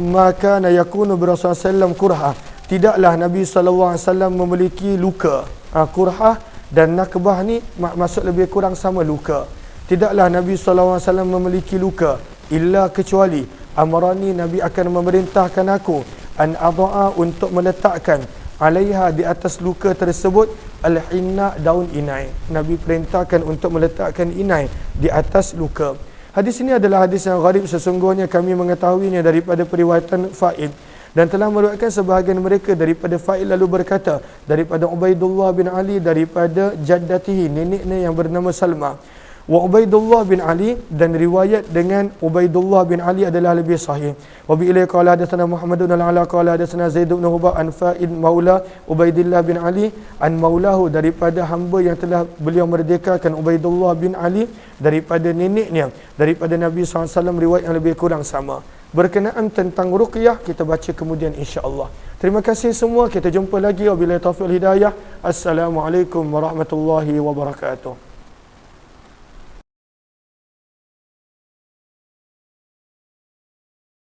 makana yakunu bi Rasulullah SAW kurha. Tidaklah Nabi SAW memiliki luka. Kurha dan nakbah ni maksud lebih kurang sama, luka. Tidaklah Nabi SAW memiliki luka, illa kecuali amarani, Nabi akan memerintahkan aku an adha'a, untuk meletakkan alaiha, di atas luka tersebut, al-hinna, daun inai. Nabi perintahkan untuk meletakkan inai di atas luka. Hadis ini adalah hadis yang gharib, sesungguhnya kami mengetahuinya daripada periwayatan Fa'id, dan telah meriwayatkan sebahagian mereka daripada Fa'id lalu berkata daripada Ubaidullah bin Ali daripada jaddatihi, neneknya yang bernama Salma. Wa Ubaidullah bin Ali, dan riwayat dengan Ubaidullah bin Ali adalah lebih sahih. Wa bi ilai qala hadatsana Muhammadun al-Ala qala hadatsana Zaid bin Hubab an Fa'id maula Ubaidillah bin Ali an maulahu, daripada hamba yang telah beliau merdekakan Ubaidullah bin Ali daripada neneknya daripada Nabi SAW. Riwayat yang lebih kurang sama. Berkenaan tentang ruqyah kita baca kemudian insya-Allah. Terima kasih semua, kita jumpa lagi wabillahi taufiq wal hidayah. Assalamualaikum warahmatullahi wabarakatuh.